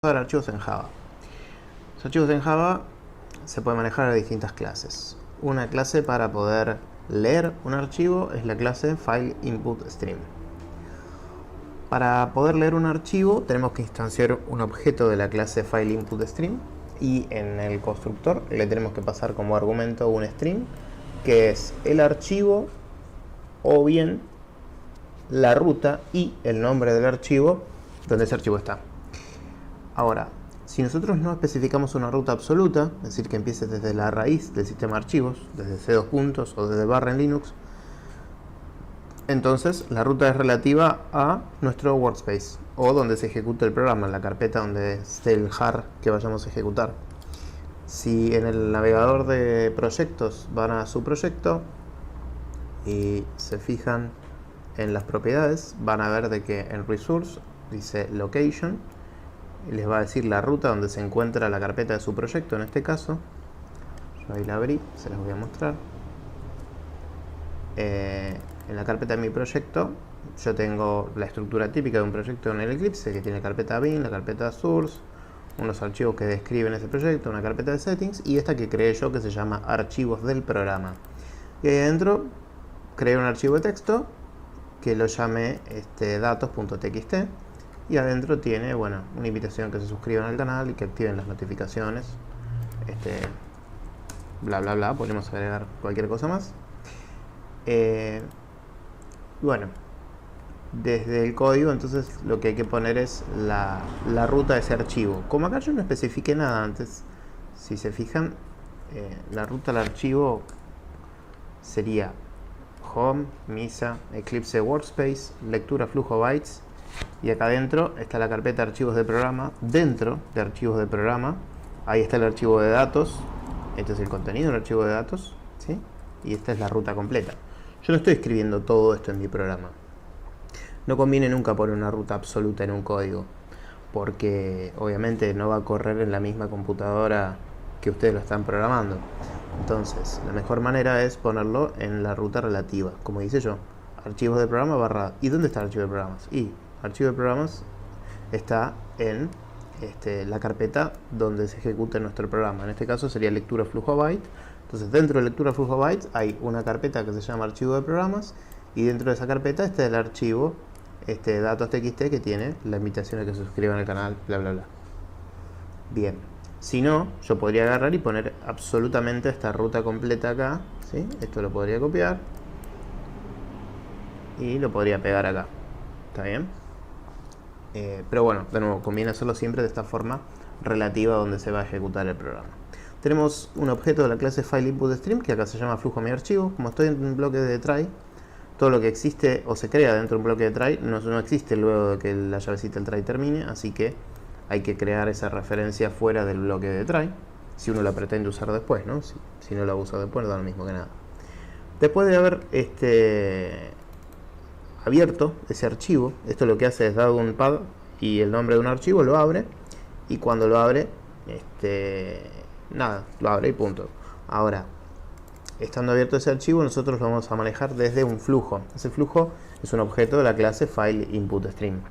ver archivos en Java. Los archivos en Java se pueden manejar a distintas clases. Una clase para poder leer un archivo es la clase FileInputStream. Para poder leer un archivo tenemos que instanciar un objeto de la clase FileInputStream y en el constructor le tenemos que pasar como argumento un string que es el archivo o bien la ruta y el nombre del archivo donde ese archivo está. Ahora, si nosotros no especificamos una ruta absoluta, es decir, que empiece desde la raíz del sistema de archivos, desde C2 puntos o desde barra en Linux, entonces la ruta es relativa a nuestro workspace o donde se ejecuta el programa, en la carpeta donde esté el jar que vayamos a ejecutar. Si en el navegador de proyectos van a su proyecto y se fijan en las propiedades, van a ver de que en resource dice location, y les va a decir la ruta donde se encuentra la carpeta de su proyecto. En este caso, yo ahí la abrí, se las voy a mostrar. En la carpeta de mi proyecto yo tengo la estructura típica de un proyecto en el Eclipse, que tiene carpeta bin, la carpeta source, unos archivos que describen ese proyecto, una carpeta de settings y esta que creé yo que se llama archivos del programa. Y ahí adentro creé un archivo de texto que lo llamé datos.txt y adentro tiene, bueno, una invitación que se suscriban al canal y que activen las notificaciones, bla bla bla, podemos agregar cualquier cosa más. Bueno, desde el código entonces lo que hay que poner es la ruta de ese archivo. Como acá yo no especifiqué nada antes, si se fijan, la ruta del archivo sería home, misa, eclipse workspace, lectura flujo bytes, y acá adentro está la carpeta de archivos de programa. Dentro de archivos de programa ahí está el archivo de datos, este es el contenido del archivo de datos, ¿sí? Y esta es la ruta completa. Yo no estoy escribiendo todo esto en mi programa. No conviene nunca poner una ruta absoluta en un código, porque obviamente no va a correr en la misma computadora que ustedes lo están programando. Entonces, la mejor manera es ponerlo en la ruta relativa, como dice yo, archivos de programa barra. ¿Y dónde está el archivo de programas? Y archivo de programas está en la carpeta donde se ejecuta nuestro programa. En este caso sería lectura flujo byte. Entonces, dentro de lectura flujo bytes hay una carpeta que se llama archivo de programas y dentro de esa carpeta está el archivo datos.txt que tiene la invitación a que se suscriban al canal, bla bla bla. Bien, si no, yo podría agarrar y poner absolutamente esta ruta completa acá, ¿sí? Esto lo podría copiar y lo podría pegar acá, ¿está bien? Pero bueno, de nuevo, conviene hacerlo siempre de esta forma relativa donde se va a ejecutar el programa. Tenemos un objeto de la clase FileInputStream que acá se llama flujo mi archivo. Como estoy en un bloque de try, todo lo que existe o se crea dentro de un bloque de try no existe luego de que la llavecita del try termine, así que hay que crear esa referencia fuera del bloque de try, si uno la pretende usar después, ¿no? Si no la usa después, no da lo mismo que nada. Después de haber abierto ese archivo, esto lo que hace es dar un pad y el nombre de un archivo, lo abre, y cuando lo abre, nada, lo abre y punto. Ahora, estando abierto ese archivo, nosotros lo vamos a manejar desde un flujo. Ese flujo es un objeto de la clase FileInputStream.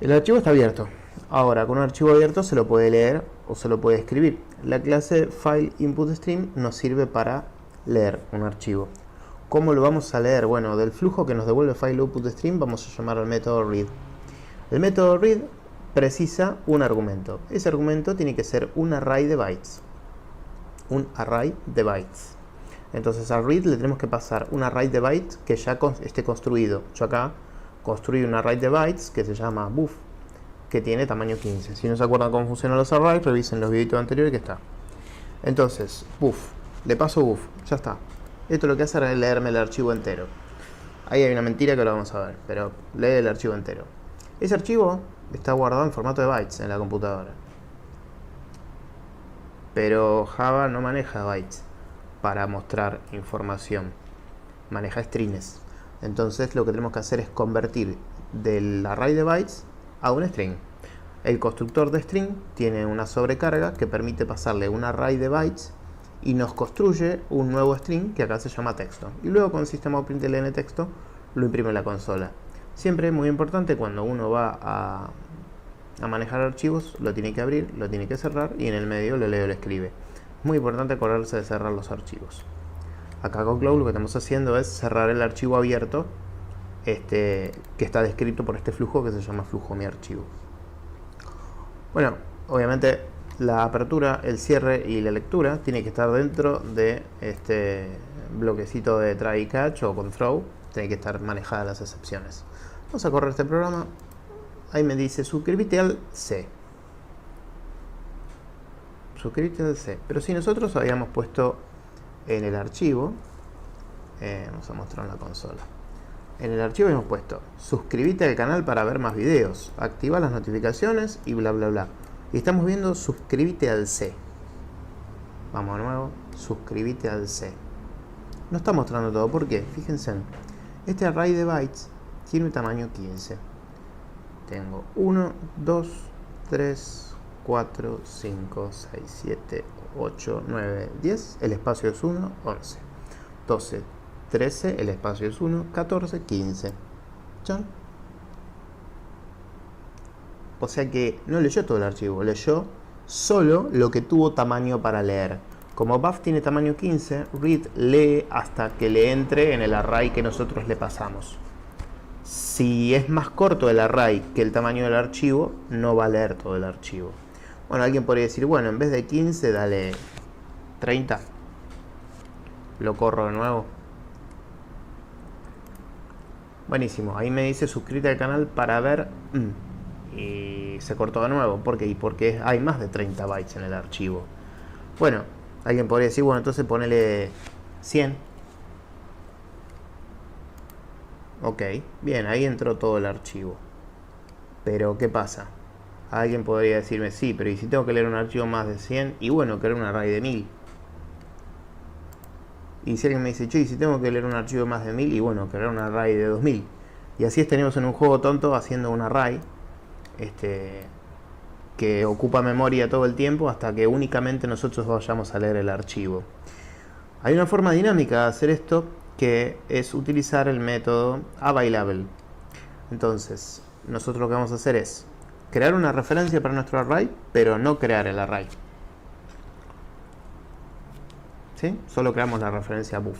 El archivo está abierto. Ahora, con un archivo abierto se lo puede leer o se lo puede escribir. La clase FileInputStream nos sirve para leer un archivo. ¿Cómo lo vamos a leer? Bueno, del flujo que nos devuelve FileInputStream vamos a llamar al método read. El método read precisa un argumento. Ese argumento tiene que ser un array de bytes. Un array de bytes. Entonces al read le tenemos que pasar un array de bytes que ya esté construido. Yo acá construí un array de bytes que se llama buff, que tiene tamaño 15. Si no se acuerdan cómo funcionan los arrays, revisen los videitos anteriores que está. Entonces, buff, le paso buff, ya está. Esto lo que hace es leerme el archivo entero. Ahí hay una mentira que lo vamos a ver, pero lee el archivo entero. Ese archivo está guardado en formato de bytes en la computadora. Pero Java no maneja bytes para mostrar información, maneja strings. Entonces lo que tenemos que hacer es convertir del array de bytes a un string. El constructor de string tiene una sobrecarga que permite pasarle un array de bytes y nos construye un nuevo string que acá se llama texto. Y luego con system.out.println texto lo imprime en la consola. Siempre muy importante cuando uno va a a manejar archivos, lo tiene que abrir, lo tiene que cerrar y en el medio lo lee o lo escribe. Es muy importante acordarse de cerrar los archivos. Acá con Cloud lo que estamos haciendo es cerrar el archivo abierto que está descrito por este flujo que se llama flujo mi archivo. Bueno, obviamente la apertura, el cierre y la lectura tiene que estar dentro de este bloquecito de try y catch o con throw. Tiene que estar manejadas las excepciones. Vamos a correr este programa. Ahí me dice suscríbete al C. Suscríbete al C. Pero si nosotros habíamos puesto en el archivo, vamos a mostrar en la consola. En el archivo hemos puesto suscríbete al canal para ver más videos, activa las notificaciones y bla bla bla. Y estamos viendo suscríbete al C. Vamos de nuevo, suscríbete al C. No está mostrando todo, ¿por qué? Fíjense, este array de bytes tiene un tamaño 15. Tengo 1, 2, 3, 4, 5, 6, 7, 8, 9, 10. El espacio es 1, 11, 12, 13, el espacio es 1, 14, 15. ¿Chan? O sea que no leyó todo el archivo, leyó solo lo que tuvo tamaño para leer. Como buff tiene tamaño 15, read lee hasta que le entre en el array que nosotros le pasamos. Si es más corto el array que el tamaño del archivo, no va a leer todo el archivo. Bueno, alguien podría decir, bueno, en vez de 15, dale 30. Lo corro de nuevo. Buenísimo, ahí me dice suscríbete al canal para ver. Y se cortó de nuevo. ¿Por qué? Porque hay más de 30 bytes en el archivo. Bueno, alguien podría decir, bueno, entonces ponele 100. Ok, bien, ahí entró todo el archivo. Pero, ¿qué pasa? Alguien podría decirme, sí, pero ¿y si tengo que leer un archivo más de 100? Y bueno, crear un array de 1000. Y si alguien me dice, che, ¿y si tengo que leer un archivo más de 1000? Y bueno, crear un array de 2000. Y así estaremos en un juego tonto haciendo un array que ocupa memoria todo el tiempo hasta que únicamente nosotros vayamos a leer el archivo. Hay una forma dinámica de hacer esto, que es utilizar el método available. Entonces, nosotros lo que vamos a hacer es crear una referencia para nuestro array, pero no crear el array. ¿Sí? Solo creamos la referencia buff.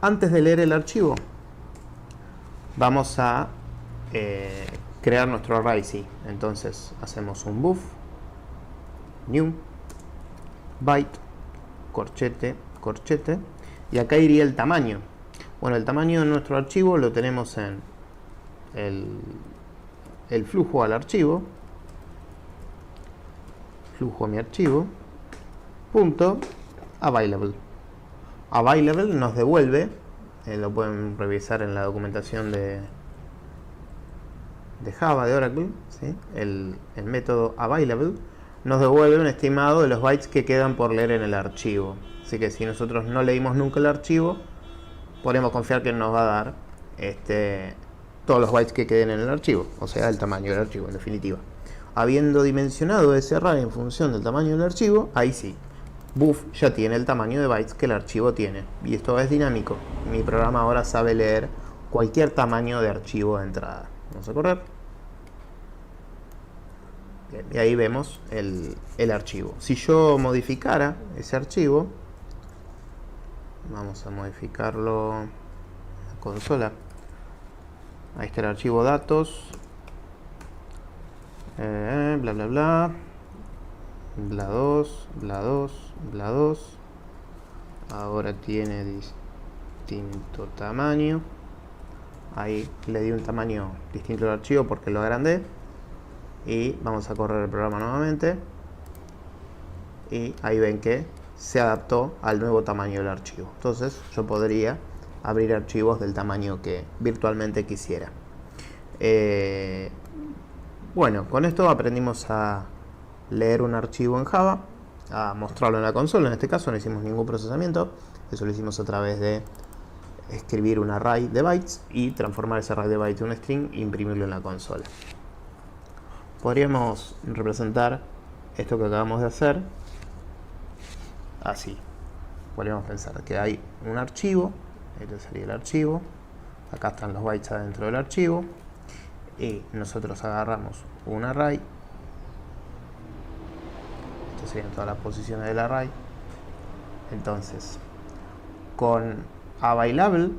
Antes de leer el archivo, vamos a crear nuestro array, sí. Entonces, hacemos un buff, new, byte, corchete, corchete, y acá iría el tamaño. Bueno, el tamaño de nuestro archivo lo tenemos en el flujo al archivo, flujo a mi archivo, punto available. Available nos devuelve, lo pueden revisar en la documentación de Java, de Oracle, ¿sí? El método available nos devuelve un estimado de los bytes que quedan por leer en el archivo. Así que si nosotros no leímos nunca el archivo, podemos confiar que nos va a dar todos los bytes que queden en el archivo, o sea, el tamaño del archivo, en definitiva. Habiendo dimensionado ese array en función del tamaño del archivo, ahí sí, buff ya tiene el tamaño de bytes que el archivo tiene. Y esto es dinámico. Mi programa ahora sabe leer cualquier tamaño de archivo de entrada. Vamos a correr. Bien, y ahí vemos el archivo. Si yo modificara ese archivo, vamos a modificarlo en la consola. Ahí está el archivo datos, bla bla bla, bla 2, bla 2, bla 2. Ahora tiene distinto tamaño. Ahí le di un tamaño distinto al archivo porque lo agrandé. Y vamos a correr el programa nuevamente. Y ahí ven que se adaptó al nuevo tamaño del archivo. Entonces yo podría abrir archivos del tamaño que virtualmente quisiera. Bueno, con esto aprendimos a leer un archivo en Java, a mostrarlo en la consola. En este caso no hicimos ningún procesamiento. Eso lo hicimos a través de escribir un array de bytes y transformar ese array de bytes en un string e imprimirlo en la consola. Podríamos representar esto que acabamos de hacer así. Podríamos pensar que hay un archivo, este sería el archivo, acá están los bytes adentro del archivo, y nosotros agarramos un array serían todas las posiciones del array. Entonces, con available,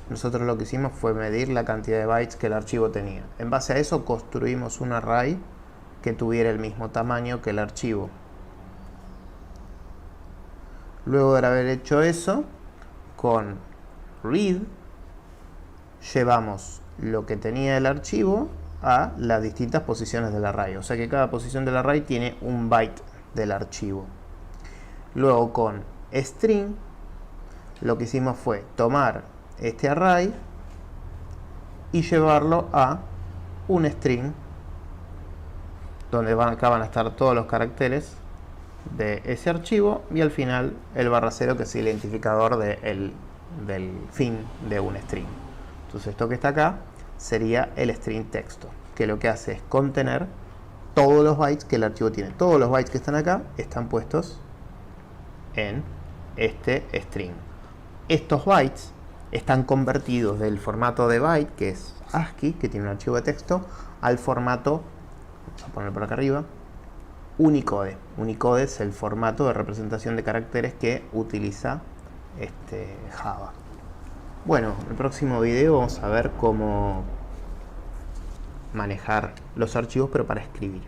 nosotros lo que hicimos fue medir la cantidad de bytes que el archivo tenía. En base a eso construimos un array que tuviera el mismo tamaño que el archivo. Luego de haber hecho eso, con read llevamos lo que tenía el archivo a las distintas posiciones del array. O sea que cada posición del array tiene un byte del archivo. Luego con string lo que hicimos fue tomar este array y llevarlo a un string donde acá van a estar todos los caracteres de ese archivo y al final el /0, que es el identificador del fin de un string. Entonces esto que está acá sería el string texto, que lo que hace es contener todos los bytes que el archivo tiene. Todos los bytes que están acá están puestos en este string. Estos bytes están convertidos del formato de byte, que es ASCII, que tiene un archivo de texto, al formato, vamos a poner por acá arriba, Unicode. Unicode es el formato de representación de caracteres que utiliza Java. Bueno, en el próximo video vamos a ver cómo manejar los archivos, pero para escribir.